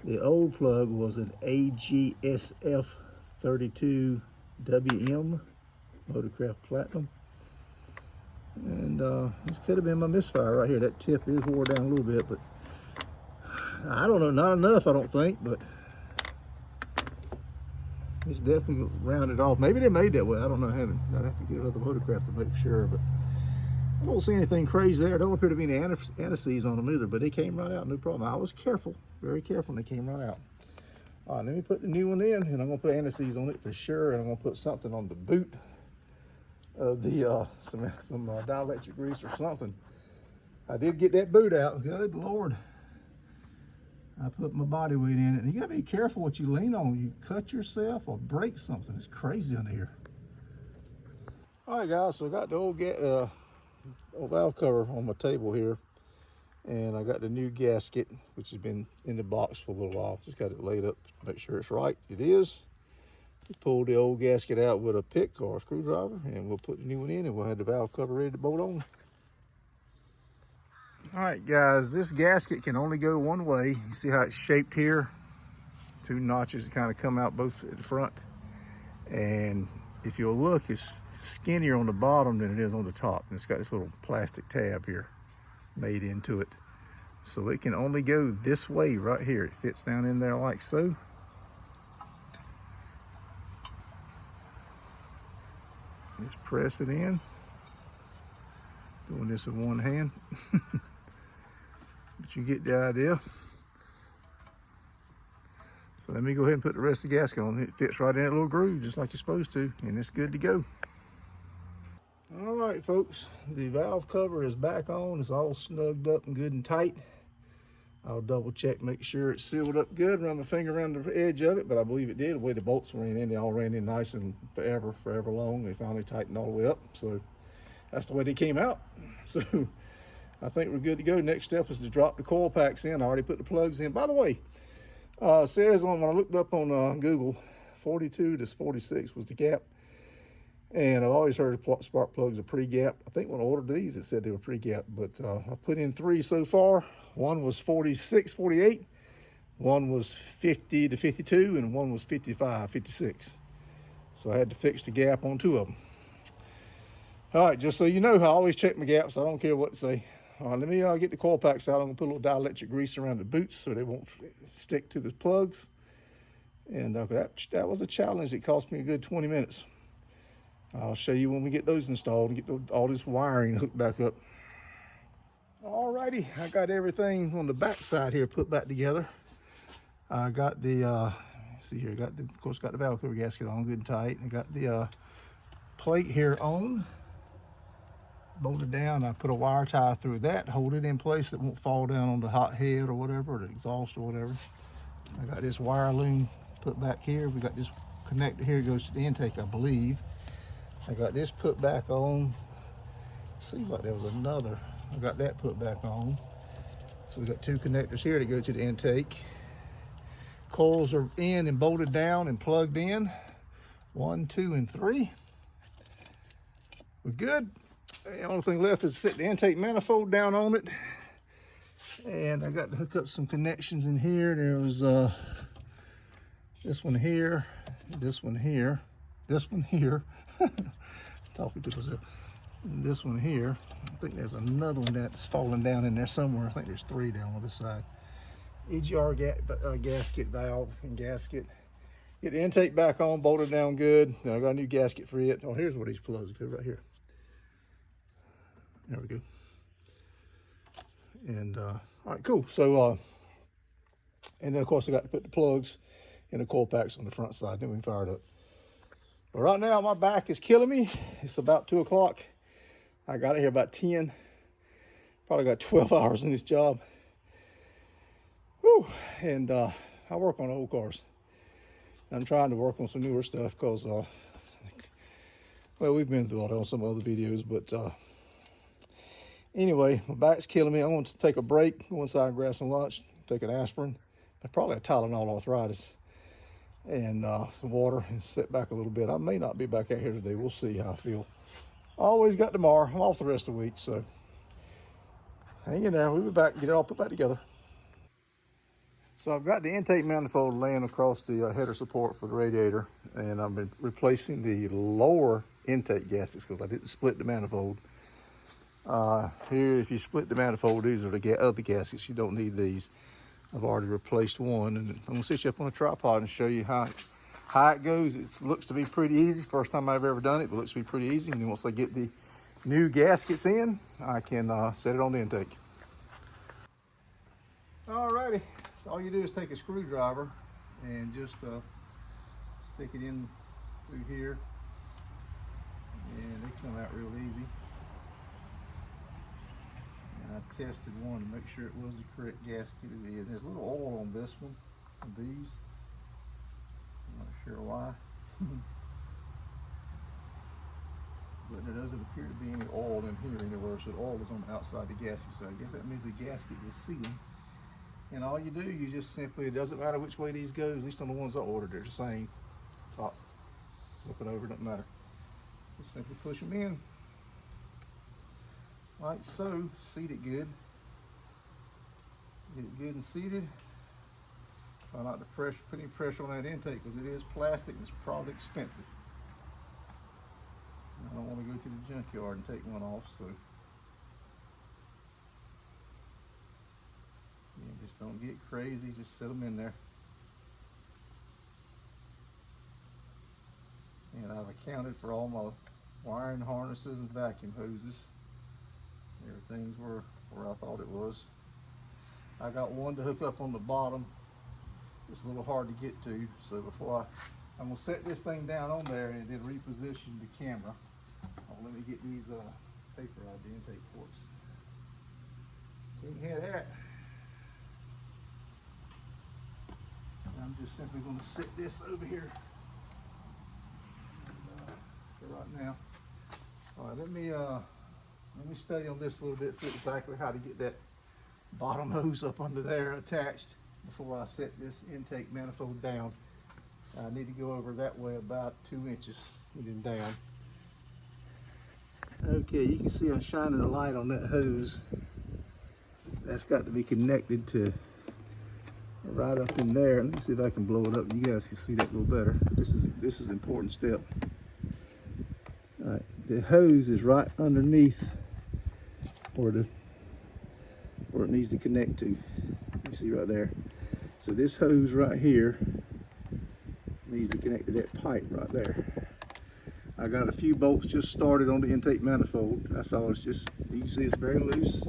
The old plug was an AGSF 32WM Motorcraft Platinum. And this could have been my misfire right here. That tip is wore down a little bit, but I don't know, not enough I don't think, but it's definitely rounded off. Maybe they made that way, I don't know. I'd have to get another Motorcraft to make sure, but I don't see anything crazy there. Don't appear to be any anti-seize on them either, but they came right out, no problem. I was careful, very careful, and they came right out. All right, let me put the new one in, and I'm gonna put anti-seize on it for sure, and I'm gonna put something on the boot of the some dielectric grease or something. I did get that boot out. Good Lord. I put my body weight in it, and you gotta be careful what you lean on. You cut yourself or break something. It's crazy under here. All right, guys, so I got the old valve cover on my table here, and I got the new gasket, which has been in the box for a little while. Just got it laid up to make sure it's right. It is. We pulled the old gasket out with a pick or a screwdriver, and we'll put the new one in, and we'll have the valve cover ready to bolt on. All right, guys, this gasket can only go one way. You see how it's shaped here? 2 notches that kind of come out both at the front. And if you'll look, it's skinnier on the bottom than it is on the top. And it's got this little plastic tab here made into it. So it can only go this way right here. It fits down in there like so. Just press it in. Doing this with one hand. But you get the idea. So let me go ahead and put the rest of the gasket on. It fits right in that little groove just like you're supposed to, and it's good to go. All right, folks, the valve cover is back on. It's all snugged up and good and tight. I'll double check, make sure it's sealed up good, run my finger around the edge of it, but I believe it did. The way the bolts ran in, they all ran in nice and forever long. They finally tightened all the way up, so that's the way they came out. So I think we're good to go. Next step is to drop the coil packs in. I already put the plugs in. By the way, it says when I looked up on Google, 42 to 46 was the gap. And I've always heard spark plugs are pre-gapped. I think when I ordered these, it said they were pre-gapped, but I've put in 3 so far. One was 46, 48. One was 50 to 52, and one was 55, 56. So I had to fix the gap on 2 of them. All right, just so you know, I always check my gaps. I don't care what to say. All right, let me get the coil packs out. I'm gonna put a little dielectric grease around the boots so they won't stick to the plugs. And that was a challenge. It cost me a good 20 minutes. I'll show you when we get those installed and get all this wiring hooked back up. Alrighty, I got everything on the back side here put back together. I got the, see here, of course, got the valve cover gasket on good and tight. I got the plate here on, bolted down. I put a wire tie through that, hold it in place. It won't fall down on the hot head or whatever, or the exhaust or whatever. I got this wire loom put back here. We got this connector here, goes to the intake, I believe. I got this put back on. Seems like there was another. I got that put back on. So we got 2 connectors here to go to the intake. Coils are in and bolted down and plugged in. 1, 2, and 3. We're good. The only thing left is to set the intake manifold down on it. And I got to hook up some connections in here. There was this one here, this one here, this one here. Talking to myself. And this one here. I think there's another one that's falling down in there somewhere. I think there's 3 down on this side. EGR gasket valve and gasket. Get the intake back on, bolted down good. Now I got a new gasket for it. Oh, here's where these plugs go, right here. There we go. And all right, cool. So and then of course I got to put the plugs in the coil packs on the front side. Then we can fire it up. But right now my back is killing me. It's about 2 o'clock. I got it here about 10. Probably got 12 hours in this job. Whew. And I work on old cars. I'm trying to work on some newer stuff because, well, we've been through all that on some other videos, but anyway, my back's killing me. I want to take a break, go inside and grab some lunch, take an aspirin, probably a Tylenol arthritis, and some water, and sit back a little bit. I may not be back out here today. We'll see how I feel. Always got tomorrow. I'm off the rest of the week, so hang in there. We'll be back, get it all put back together. So I've got the intake manifold laying across the header support for the radiator, and I've been replacing the lower intake gaskets because I didn't split the manifold. Here, if you split the manifold, these are the other gaskets. You don't need these. I've already replaced one, and I'm gonna sit you up on a tripod and show you how it goes. It looks to be pretty easy. First time I've ever done it, but it looks to be pretty easy. And then once I get the new gaskets in, I can set it on the intake. Alrighty. So all you do is take a screwdriver and just stick it in through here, and they come out real easy. And I tested one to make sure it was the correct gasket it is. There's a little oil on this one, on these. I'm not sure why. But there doesn't appear to be any oil in here anywhere, so the oil is on the outside of the gasket. So I guess that means the gasket is sealed. And all you do, you just simply, it doesn't matter which way these go, at least on the ones I ordered, they're the same. Top, flip it over, doesn't matter. Just simply push them in, like so. Seat it good. Get it good and seated. Try not to put any pressure on that intake because it is plastic and it's probably expensive. I don't want to go to the junkyard and take one off, so. Yeah, just don't get crazy, just set them in there. And I've accounted for all my wiring harnesses and vacuum hoses. Everything's where I thought it was. I got one to hook up on the bottom. It's a little hard to get to, so before I'm gonna set this thing down on there and then reposition the camera. Let me get these paper out of the intake ports. Can't hear that. I'm just simply going to sit this over here for right now. All right, let me study on this a little bit, see exactly how to get that bottom hose up under there attached before I set this intake manifold down. I need to go over that way about 2 inches and then down. Okay, you can see I'm shining a light on that hose. That's got to be connected to right up in there. Let me see if I can blow it up. You guys can see that a little better. This is an important step. All right, the hose is right underneath where it needs to connect to. You see right there. So this hose right here needs to connect to that pipe right there. I got a few bolts just started on the intake manifold. That's all. It's just, you can see it's very loose.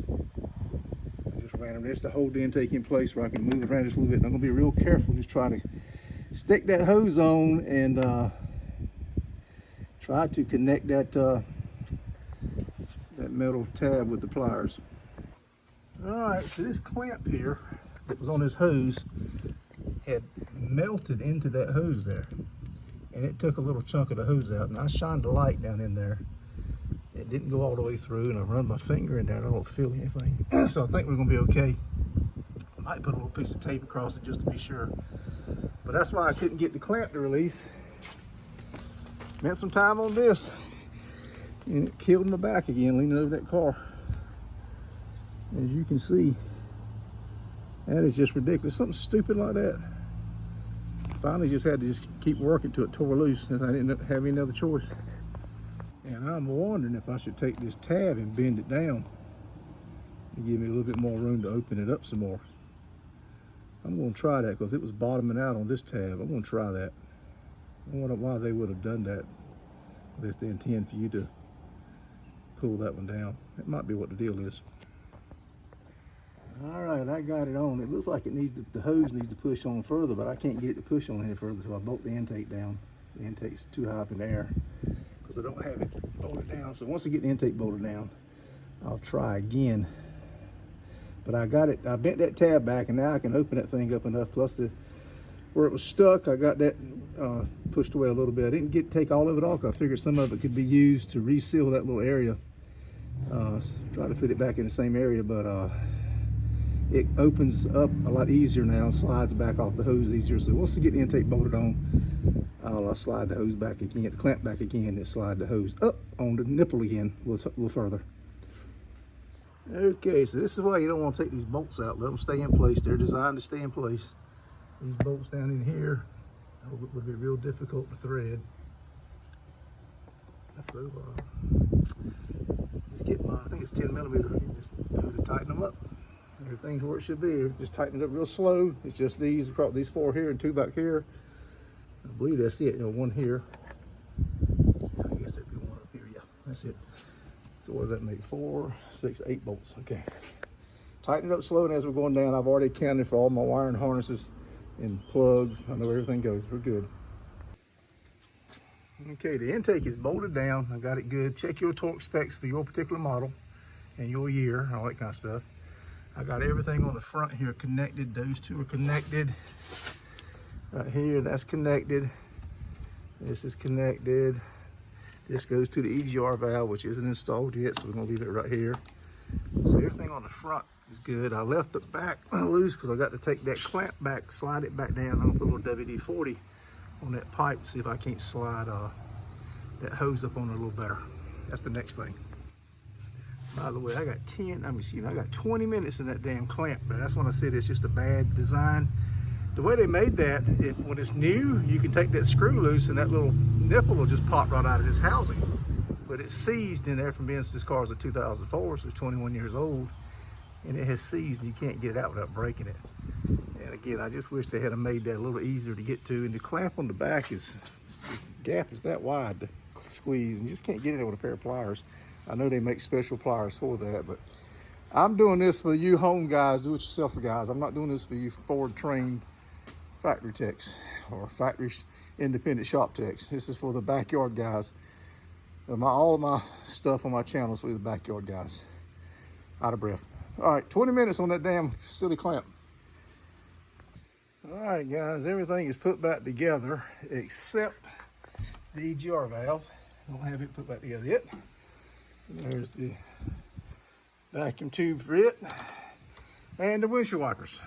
I just ran them just to hold the intake in place where I can move it around just a little bit. And I'm gonna be real careful, just trying to stick that hose on and try to connect that that metal tab with the pliers. All right, so this clamp here that was on this hose had melted into that hose there. And it took a little chunk of the hose out, and I shined a light down in there. It didn't go all the way through, and I run my finger in there and I don't feel anything. So I think we're gonna be okay. I might put a little piece of tape across it just to be sure. But that's why I couldn't get the clamp to release. Spent some time on this. And it killed my back again leaning over that car. As you can see, that is just ridiculous. Something stupid like that. Finally just had to just keep working till it tore loose, and I didn't have any other choice. And I'm wondering if I should take this tab and bend it down to give me a little bit more room to open it up some more. I'm going to try that because it was bottoming out on this tab. I'm going to try that. I wonder why they would have done that. Unless they intend for you to pull that one down. That might be what the deal is. All right, I got it on. It looks like it needs the hose needs to push on further, but I can't get it to push on any further, so I bolt the intake down. The intake's too high up in the air because I don't have it bolted down. So once I get the intake bolted down, I'll try again. But I got it, I bent that tab back, and now I can open that thing up enough. Plus where it was stuck, I got that pushed away a little bit. I didn't take all of it off. I figured some of it could be used to reseal that little area. Try to fit it back in the same area, but it opens up a lot easier now, slides back off the hose easier. So once I get the intake bolted on, I'll slide the hose back again, the clamp back again, and slide the hose up on the nipple again a little further. Okay, so this is why you don't want to take these bolts out. Let them stay in place. They're designed to stay in place. These bolts down in here would be real difficult to thread. So just get my, I think it's 10 millimeter. Just go to tighten them up. Everything's where it should be. Just tighten it up real slow. It's just these four here and two back here. I believe that's it. You know, one here. I guess there'd be one up here. Yeah, that's it. So what does that make? 4, 6, 8 bolts. Okay. Tighten it up slow, and as we're going down, I've already accounted for all my wiring harnesses and plugs. I know everything goes. We're good. Okay, the intake is bolted down. I got it good. Check your torque specs for your particular model and your year and all that kind of stuff. I got everything on the front here connected. Those two are connected. Right here, that's connected. This is connected. This goes to the EGR valve, which isn't installed yet, so we're gonna leave it right here. So everything on the front is good. I left the back loose because I got to take that clamp back, slide it back down. I'm gonna put a little WD-40 on that pipe, see if I can't slide that hose up on it a little better. That's the next thing. By the way, I got 20 minutes in that damn clamp, but that's when I said it's just a bad design. The way they made that, when it's new, you can take that screw loose and that little nipple will just pop right out of this housing. But it's seized in there from being, this car is a 2004, so it's 21 years old, and it has seized and you can't get it out without breaking it. And again, I just wish they had made that a little easier to get to. And the clamp on the back this gap is that wide to squeeze, and you just can't get it with a pair of pliers. I know they make special pliers for that, but I'm doing this for you home guys, do-it-yourself guys. I'm not doing this for you Ford trained factory techs or factory independent shop techs. This is for the backyard guys. All of my stuff on my channel is for the backyard guys. Out of breath. All right, 20 minutes on that damn silly clamp. All right, guys, everything is put back together except the EGR valve. Don't have it put back together yet. There's the vacuum tube for it, and the windshield wipers.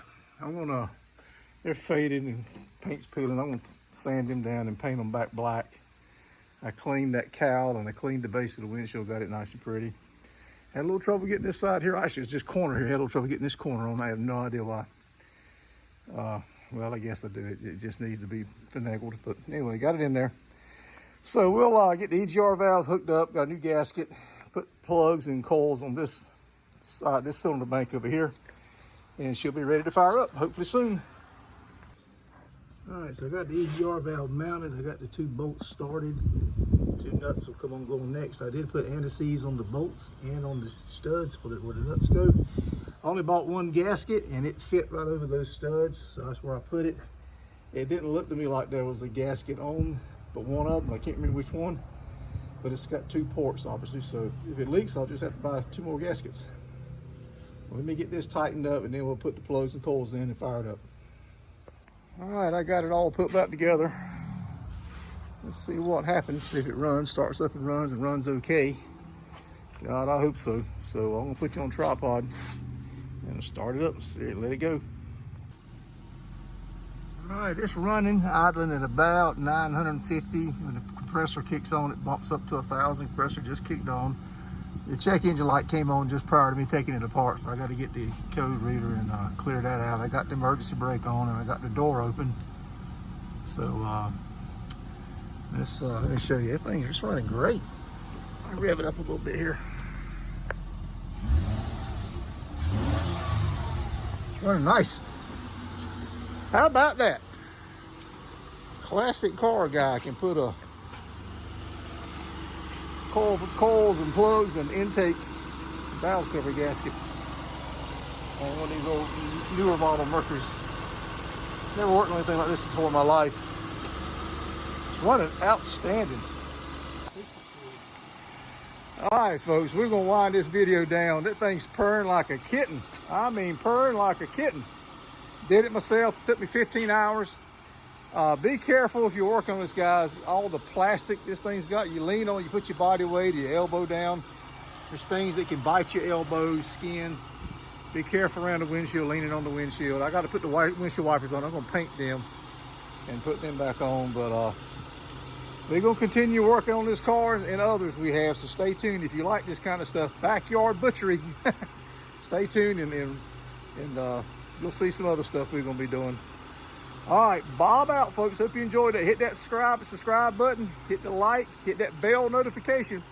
They're faded and paint's peeling. I'm gonna sand them down and paint them back black. I cleaned that cowl and I cleaned the base of the windshield, got it nice and pretty. Had a little trouble getting this side here. Actually, it's this corner here. Had a little trouble getting this corner on. I have no idea why. Well, I guess I do. It just needs to be finagled, but anyway, got it in there. So we'll get the EGR valve hooked up, got a new gasket, put plugs and coils on this side, this cylinder bank over here, and she'll be ready to fire up, hopefully soon. All right, so I got the EGR valve mounted. I got the 2 bolts started. 2 nuts will come on going next. I did put anti-seize on the bolts and on the studs where the nuts go. I only bought 1 gasket and it fit right over those studs, so that's where I put it. It didn't look to me like there was a gasket on but one of them. I can't remember which one, but it's got 2 ports obviously, so if it leaks I'll just have to buy 2 more gaskets. Well, let me get this tightened up and then we'll put the plugs and coils in and fire it up. All right, I got it all put back together. Let's see what happens, see if it runs, starts up and runs okay. God, I hope so. So I'm gonna put you on tripod and start it up, let it go. All right, it's running, idling at about 950 with the compressor kicks on, it bumps up to 1,000. Compressor just kicked on. The check engine light came on just prior to me taking it apart, so I got to get the code reader and clear that out. I got the emergency brake on and I got the door open. So let me show you. That thing's just running great. I'll rev it up a little bit here. It's running nice. How about that? Classic car guy can put a coils and plugs and intake valve cover gasket on one of these old newer model Mercury's. Never worked on anything like this before in my life. It's running outstanding. All right, folks, we're gonna wind this video down. That thing's purring like a kitten. I mean, purring like a kitten. Did it myself, took me 15 hours. Be careful if you're working on this, guys. All the plastic this thing's got, you lean on, you put your body weight, your elbow down. There's things that can bite your elbows, skin. Be careful around the windshield, leaning on the windshield. I got to put the windshield wipers on. I'm gonna paint them and put them back on, but we're gonna continue working on this car and others we have, so stay tuned if you like this kind of stuff. Backyard butchery. Stay tuned and you'll see some other stuff we're gonna be doing. All right, Bob out, folks. Hope you enjoyed it. Hit that subscribe button, hit the like, hit that bell notification.